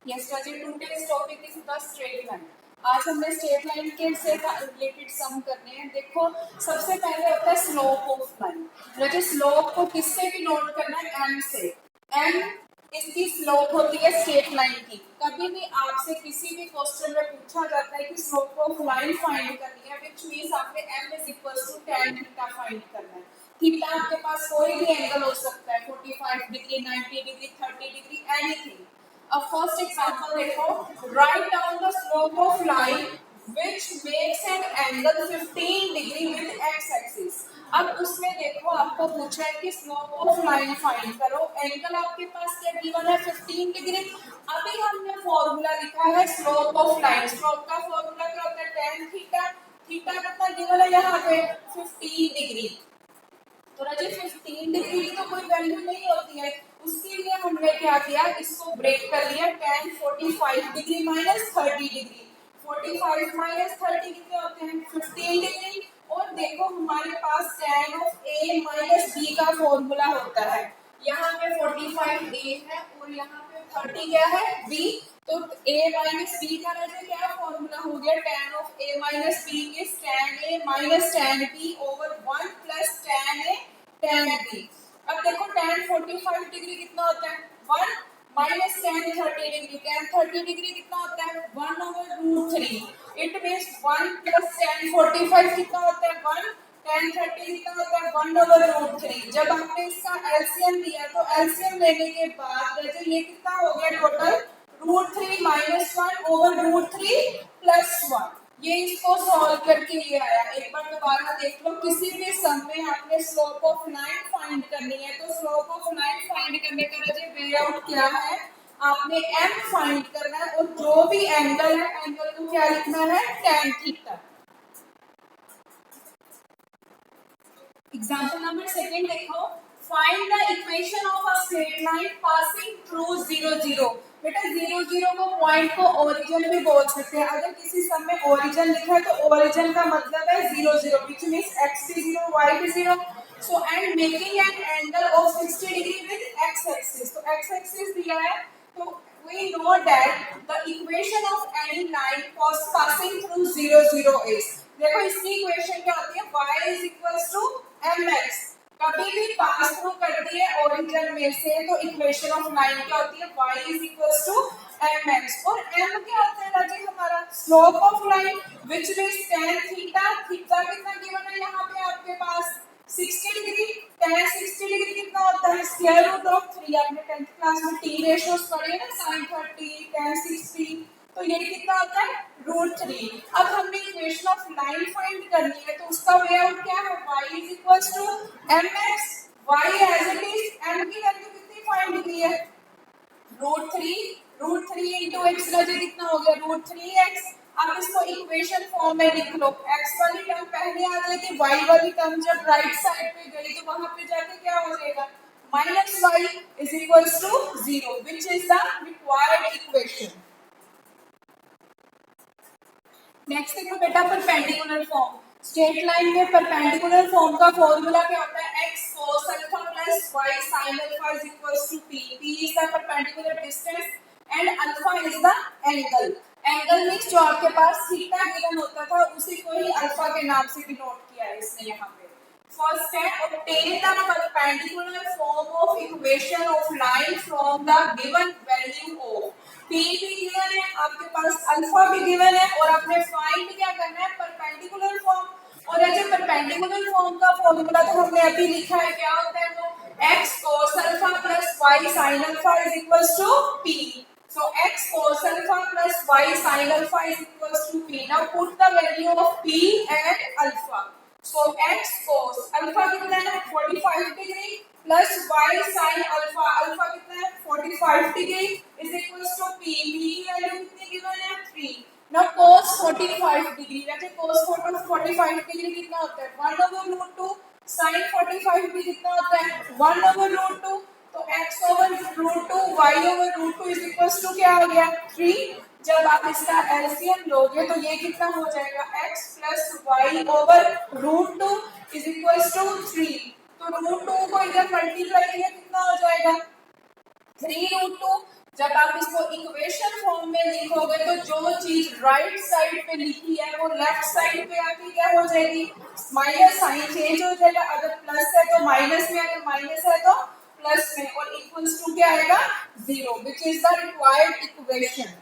Yesterday today's topic is the straight line. आज हमने straight line के से रिलेटेड सम करने हैं। देखो सबसे पहले होता है स्लोप ऑफ लाइन। मुझे स्लोप को किससे भी नोट करना है, एम से। एम इसकी स्लोप होती है स्ट्रेट लाइन की। कभी भी आपसे किसी भी क्वेश्चन में पूछा जाता है कि स्लोप ऑफ लाइन फाइंड करनी है, व्हिच मींस आपने m is equal to tan theta find करना है। थीटा आपके पास कोई भी एंगल हो सकता है, 45 डिग्री, 90 डिग्री, 30 डिग्री, एनीथिंग। अब फर्स्ट एग्जांपल देखो, write down the slope of line which makes an angle 15 degree with x axis. अब उसमें देखो आपको पूछा है कि स्लोप ऑफ लाइन फाइंड करो। एंगल आपके पास क्या गिवन है, 15 डिग्री। अभी हमने फॉर्मूला लिखा है स्लोप ऑफ लाइन। स्लोप का फॉर्मूला क्या होता है, tan थीटा। थीटा कितना गिवन है यहाँ पे, 15 डिग्री। तो राजे 15 डिग्री की तो कोई वैल्यू नहीं होती है, उसके लिए हमने क्या किया, इसको ब्रेक कर लिया। tan 45 degree minus 30 degree. 45 minus 30 कितने होते हैं, 15 डिग्री। और देखो हमारे पास tan of a minus b का फॉर्मूला होता है। यहाँ पे 45 a है और यहाँ पे 30 क्या है, b। तो a माइनस b का राजे क्या फॉर्मूला हो गया, tan of a minus b is tan a minus tan b over 1 plus tan a tan b। अब देखो tan 45 डिग्री कितना होता है, 1 minus tan 30 degree. tan 30 degree कितना होता है, 1 over root 3। It means 1 plus tan 45 कितना होता है, 1। tan 30 कितना होता है, 1 ओवर रूट 3। जब आपने इसका एलसीएम लिया तो एलसीएम लेने के बाद ये कितना हो गया total, root 3 minus 1 over root 3 plus 1। ये इसको सॉल्व करके ये आया। एक बार दोबारा देख लो, किसी भी सम में आपने स्लोप ऑफ लाइन फाइंड करनी है तो स्लोप ऑफ लाइन फाइंड करने का वे आउट क्या है, आपने m फाइंड करना है और जो भी एंगल है एंगल को क्या लिखना है, tan theta. Example number second देखो, find the equation of a straight line passing through 0 0। बेटा 0 0 को पॉइंट को ओरिजिन भी बोल सकते हैं। अगर किसी सम में ओरिजिन लिखा है तो ओरिजिन का मतलब है 0 0, व्हिच मींस x भी 0 y भी 0। So and making an angle of 60 degree with x axis. तो x एक्सिस दिया है तो we know that the equation of any line passing through 0 0 is, देखो इसकी इक्वेशन क्या होती है, y is equals to mx। कभी भी पास थ्रू करती है ओरिजिन में से तो इक्वेशन ऑफ लाइन क्या होती है, y is equals to mx। और m क्या होता है राजी, हमारा slope of line which is tan theta. Theta कितना गिवन है यहाँ पे आपके पास, 60 डिग्री। tan 60 डिग्री कितना होता है, स्क्वायर रूट ऑफ 3। आपने 10th क्लास में t रेशियोस पढ़े ना, sin 30 tan 60। तो ये कितना होता है, रूट 3। अब हमने इक्वेशन ऑफ लाइन फाइंड करनी है तो उसका वे आउट क्या है, y is equals to mx। y as it is, m की वैल्यू कितनी फाइंड की है, रूट 3। रूट 3 इंटू एक्स का कितना हो गया, रूट 3x। अब इसको इक्वेशन फॉर्म में लिख लो। x वाली टर्म पहले आ गई थी, y वाली टर्म जब राइट साइड पे गई तो वहां पे जाके क्या हो जाएगा, minus y is equals to 0, which is the required equation. Next देखो बेटा परपेंडिकुलर फॉर्म। स्ट्रेट लाइन में परपेंडिकुलर फॉर्म का फॉर्मूला क्या होता है, x cos alpha plus y sin alpha is equals to p। p is the perpendicular distance and alpha is the angle. Angle means जो आपके पास theta given होता था उसी को ही अल्फा के नाम से डिनोट किया है इसने यहाँ पे। फर्स्ट है obtain the perpendicular form of equation of line from the given value of p भी गिवन है आपके पास, अल्फा भी गिवन है और आपने फाइंड क्या करना है, परपेंडिकुलर फॉर्म। और ये जो परपेंडिकुलर फॉर्म का फॉर्मूला तो हमने अभी लिखा है, क्या होता है वो, x cos alpha plus y sin alpha is equals to p। So x cos alpha plus y sin alpha is equals to p. Now put the value of p and alpha. So x cos alpha कितना है, 45 degree plus y sin alpha, alpha कितना है 45 degree is equals to p। p की value कितनी given है, 3। Now cos 45 degree, वैसे cos 45 degree कितना होता है, 1 over root 2। sin 45 भी कितना होता है, 1 over root 2। तो x over root 2 y over root 2 is equals to क्या हो गया, 3। जब आप इसका एलसीएम लोगे तो ये कितना हो जाएगा, x plus y over root 2 is equals to 3। तो रूट 2 को इधर मल्टीप्लाई करेंगे कितना हो जाएगा, 3 रूट 2। जब आप इसको इक्वेशन राइट साइड पे लिखी है वो लेफ्ट साइड पे आके क्या हो जाएगी, माइनस साइन चेंज हो जाएगा, अगर प्लस है तो माइनस में, अगर माइनस है तो प्लस में, और इक्वल्स टू क्या आएगा, zero, which is the required equation.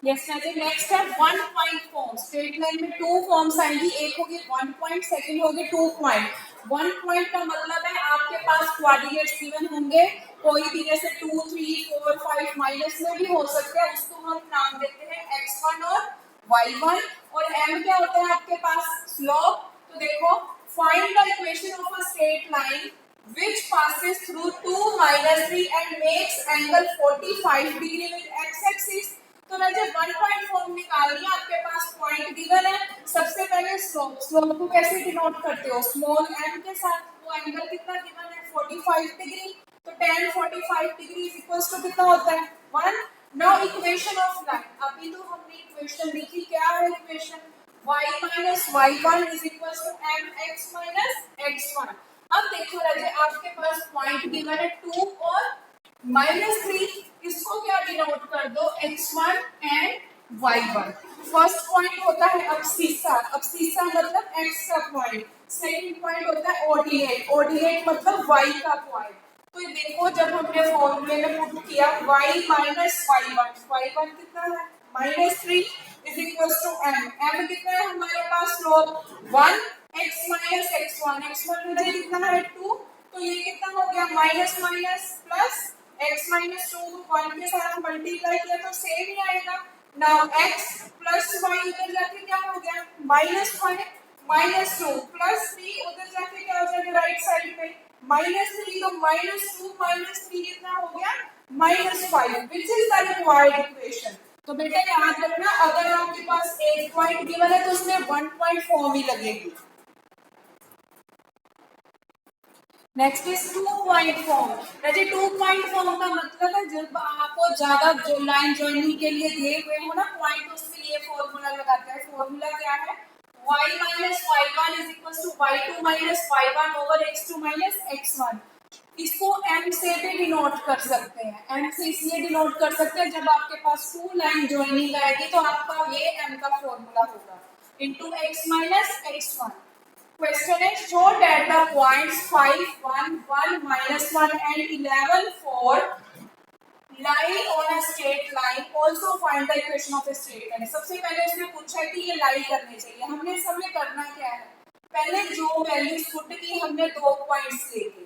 Yes magic. Next है one point form. Straight line में टू फॉर्म्स आएंगी, एक होगी वन पॉइंट, सेकंड होगी टू पॉइंट। वन पॉइंट का मतलब है आपके पास कोऑर्डिनेट्स गिवन होंगे, कोई भी जैसे 2 3 4 5 माइनस में भी हो सकते हैं, उसको हम नाम देते हैं x1 और y1। और m क्या होता है आपके पास, स्लोप। तो देखो, find the equation of a straight line which passes through 2 minus 3 and makes angle 45 degree with x axis। तो मैं जब 1 पॉइंट फॉर्म निकाल लिया, आपके पास पॉइंट गिवन है, सबसे पहले स्लोप। स्लोप को कैसे डिनोट करते हो, स्मॉल m के साथ। वो एंगल कितना गिवन है, 45 डिग्री। तो tan 45 degree is equals to कितना होता है, 1। नाउ इक्वेशन ऑफ लाइन, अभी तो हमने इक्वेशन लिखी, क्या है equation, y minus y1 is equals to mx minus x1। अब देखो राजे, आपके पास पॉइंट गिवन है 2 और -3, इसको क्या डिनोट कर दो, x1 and y1। First point होता है अब्सिस्सा, अब्सिस्सा मतलब x का पॉइंट। सेकंड पॉइंट होता है ऑर्डिनेट, ऑर्डिनेट मतलब y का पॉइंट। तो ये देखो, जब हमने फॉर्मूले में पुट किया y minus y1, y1 कितना है, -3 इज इक्वल्स टू m कितना है हमारे पास, slope 1, x minus x1, x1 मुझे कितना है 2, तो ये कितना हो गया, minus minus plus, x minus 2 को 1 के साथ मल्टीप्लाई किया तो सेम ही आएगा। नाउ x प्लस y उधर जाके क्या हो गया, -5 -2 प्लस 3 उधर जाके क्या हो जाएगा राइट साइड पे, -3, तो -2 -3 कितना हो गया, -5, विच इज द रिक्वायर्ड इक्वेशन। तो बेटा याद रखना, अगर आपके पास एक पॉइंट गिवन है तो उसमें 1 पॉइंट फॉर्म ही लगेगी। Next is 2 point form. वैसे 2 पॉइंट फॉर्म का मतलब है जब आपको ज्यादा जो लाइन जॉइनिंग के लिए दिए हुए हो ना पॉइंट, उसमें ये फॉर्मूला लगाते हैं। फॉर्मूला क्या है, y minus y1 is equals to y2 minus y1 over x2 minus x1। इसको m से भी डिनोट कर सकते हैं। m से इसलिए डिनोट कर सकते हैं, जब आपके पास 2 लाइन जॉइनिंग आएगी तो आपका ये m का फॉर्मूला होगा, into x minus x1। Question is, show that the points 5, 1, 1, -1 and 11, 4 lie on a straight line. Also find the equation of a straight line। सबसे पहले इसने पूछा है कि ये लाई करनी चाहिए। हमने इस समय करना क्या है, पहले जो वैल्यूज पुट की हमने 2 पॉइंट्स लेके,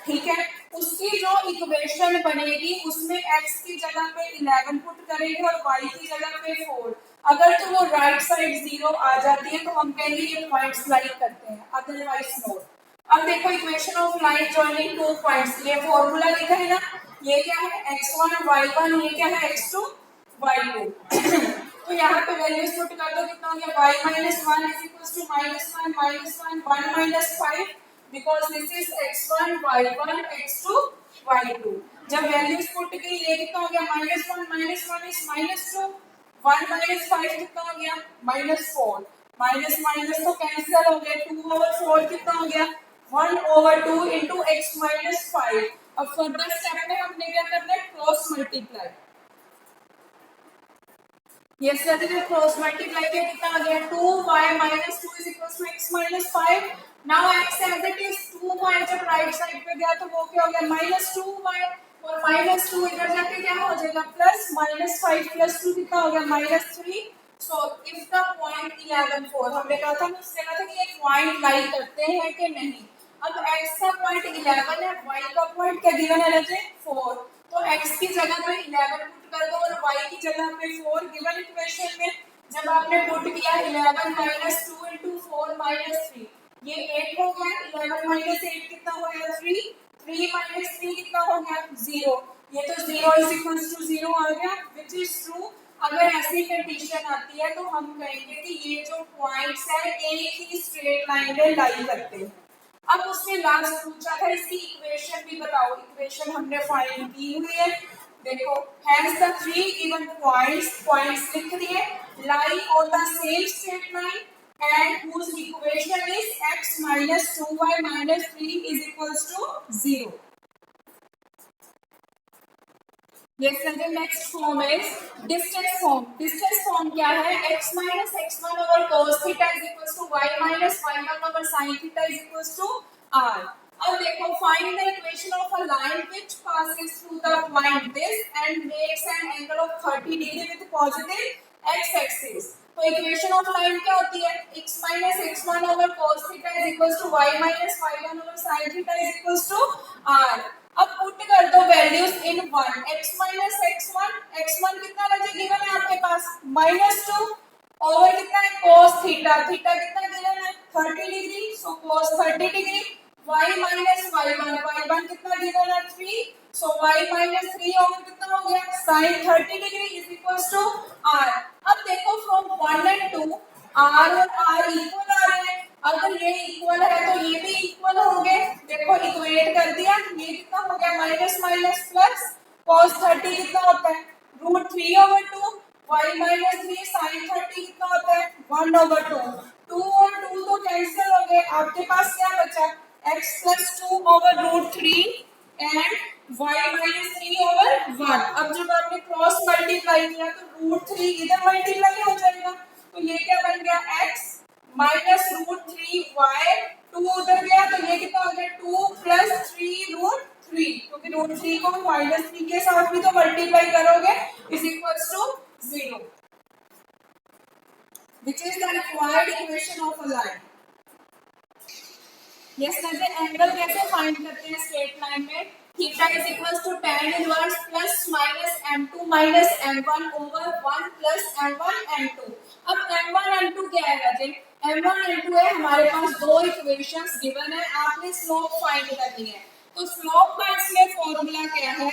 ठीक है, उसकी जो इक्वेशन बनेगी उसमें x की जगह पे 11 पुट करेंगे और y की जगह पे 4। अगर तो वो राइट साइड 0 आ जाती है तो हम कहेंगे ये पॉइंट्स लाई करते हैं, अदरवाइज नोट। अब देखो equation of line joining 2 points, ये फॉर्मूला लिखा है ना, ये क्या है x1 y1, ये क्या है x2 y2। तो यहाँ पे वैल्यूज पुट कर दो, कितना हो गया, y minus 1 is equals to -1 -1 1 minus 5, because this is x1 y1 x2 y2। जब वैल्यूज पुट की ये कितना हो गया, -1 is -2, 1 minus 5 कितना हो गया, -4, माइनस माइनस तो कैंसिल हो गया, 2/4 कितना हो गया, 1/2 into x minus 5। अब फर्दर स्टेप में हमने क्या करना है, क्रॉस मल्टीप्लाई। यस कहते हैं क्रॉस मल्टीप्लाई किया, कितना आ गया, 2y minus 2 is equals to x minus 5। Now x as it is 2y जब राइट साइड पे गया तो वो क्या हो गया, -2y, और -2 इधर जाके क्या हो जाएगा, प्लस -5 प्लस 2 कितना हो गया, -3। सो इफ द पॉइंट 11 4, हमने कहा था, उससे कहा था कि ये पॉइंट लाई करते हैं कि नहीं। अब x का पॉइंट 11 है, y का पॉइंट क्या गिवन है रजे, 4। तो x की जगह पे 11 पुट कर दो और y की जगह पे 4। गिवन इक्वेशन में जब आपने पुट किया 11 minus 2 into 4 minus 3, ये 8 हो गया, 11 minus 8 कितना हो गया, 3, 3 minus 3 कितना हो गया, 0। ये तो 0 is equals to 0 आ गया, which is true। अगर ऐसी कंडीशन आती है तो हम कहेंगे कि ये जो पॉइंट्स है एक ही स्ट्रेट लाइन में लाई करते हैं। अब उसने लास्ट पूछा था इसकी इक्वेशन भी बताओ, इक्वेशन हमने फाइंड की हुई है, देखो, hence the three given points लिख दिए, lie on the same straight line and whose equation is x minus 2y minus 3 is equals to 0। Yes, and the next form is distance form. Distance form क्या है? X minus x1 over cos theta is equals to y minus y1 over sin theta is equals to r. अब देखो, find the equation of a line which passes through the point this and makes an angle of 30 degree with positive x axis. तो equation of line क्या होती है? x minus x1 over cos theta is equals to y minus y1 over sin theta is equals to r. अब put कर दो values in one. x minus x1 कितना रहे given है आपके पास? -2 ओवर कितना है? cos theta. थीटा कितना गिवन है? 30 डिग्री. सो cos 30 degree. y minus y1 कितना गिवन है? 3. सो y माइनस 3 ओवर कितना हो गया? sin 30 degree is equals to r. अब देखो फ्रॉम 1 एंड 2 r और r इक्वल आ रहे हैं. अगर ये इक्वल है तो ये भी इक्वल होंगे. देखो इक्वेट कर दिया. ये कितना हो गया? Minus minus plus. cos 30 कितना होता है? √3 over 2. y माइनस 3 sin 30 कितना होता है? 1 over 2. 2 और 2 तो कैंसिल हो गए. आपके पास क्या बचा? x plus 2 over √3 and y minus 3 over 1. अब जब आपने क्रॉस मल्टीप्लाई किया तो √3 इधर मल्टीप्लाई हो जाएगा. तो ये क्या बन गया? x minus √3y. 2 उधर गया तो ये कितना हो गया? 2 प्लस 3 √3, क्योंकि √3 को -3 के साथ भी तो मल्टीप्लाई करोगे is equals to 0, which is the required equation of a line. Yes sir, angle कैसे फाइंड करते हैं स्ट्रेट लाइन में? Theta is equals to tan inverse plus minus m2 minus m1 over 1 plus m1 m2. अब m1 m2 क्या है राजे? m1 m2 है हमारे पास दो इक्वेशंस गिवन है. आपने स्लोप फाइंड करनी है. तो स्लोप का इसमें फॉर्मूला क्या है?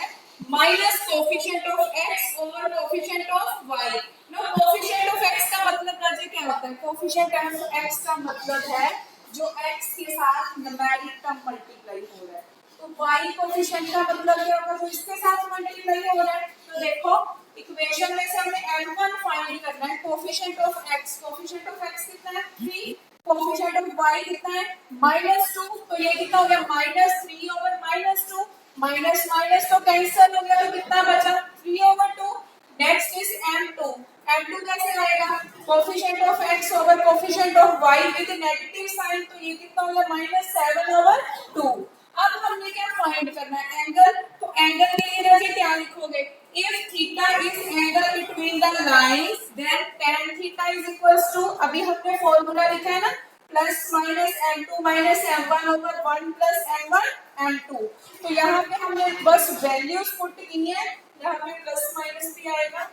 Minus coefficient of x over coefficient of y. No, coefficient of x का मतलब राजे क्या होता है? कोफिशिएंट ऑफ x का मतलब है जो x के साथ न्यूमेरिक टर्म मल्टीप्लाई हो रहा है. तो y कोफिशिएंट का मतलब क्या होगा? जो इसके साथ मल्टीप्लाई हो रहा है. तो देखो इक्वेशन में से हमने m1 फाइंड करना है. कोफिशिएंट ऑफ x कितना है? 3. कोफिशिएंट ऑफ y कितना है? -2. तो ये कितना हो गया? -3 ओवर -2. माइनस माइनस तो कैंसिल हो गया. तो कितना बचा? 3 over 2. Next is m2. m2 कैसे आएगा? Coefficient of x over coefficient of y with negative sign. तो ये कितना हो गया? -7 ओवर 2. अब हमने क्या फाइंड करना है? एंगल. तो एंगल के लिए रजी क्या लिखोगे? If theta is angle between the lines then tan theta is equals to, अभी हमने फॉर्मूला लिखा है ना, plus minus m2 minus m1 over 1 plus m1 m2. तो यहाँ पे हमने बस वैल्यूज पुट की है. यहाँ पे प्लस माइनस भी आएगा.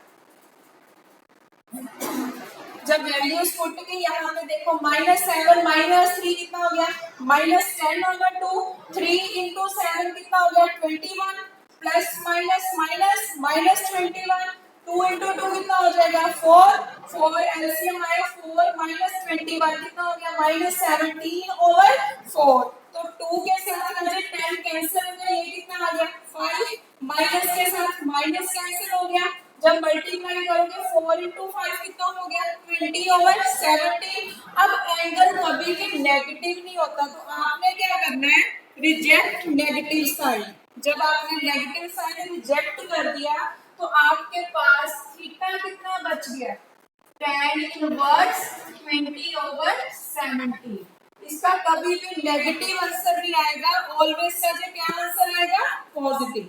जब वैल्यूज पुट की यहाँ पे देखो -7 -3 कितना हो गया? -10 ओवर 2. 3 into 7 कितना हो गया? 21. Plus minus minus -21. 2 into 2 कितना हो जाएगा? 4 एलसीएम आया 4 -21 कितना हो गया? -17 ओवर 4. तो 2 के साथ मुझे 10 कैंसिल हो गया. ये कितना आ गया? 5. माइनस के साथ माइनस कैंसिल हो गया. जब मल्टीप्लाई करोगे 4 into 5 कितना हो गया? 20 ओवर 17. अब एंगल कभी भी नेगेटिव नहीं होता. तो आपने क्या करना है? Reject negative sign. जब आपने नेगेटिव साइन रिजेक्ट कर दिया तो आपके पास थीटा कितना बच गया? tan inverse 20 over 17. इसका कभी भी नेगेटिव आंसर नहीं आएगा. ऑलवेज का क्या आंसर आएगा? पॉजिटिव.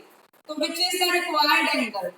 तो विच इज द रिक्वायर्ड एंगल?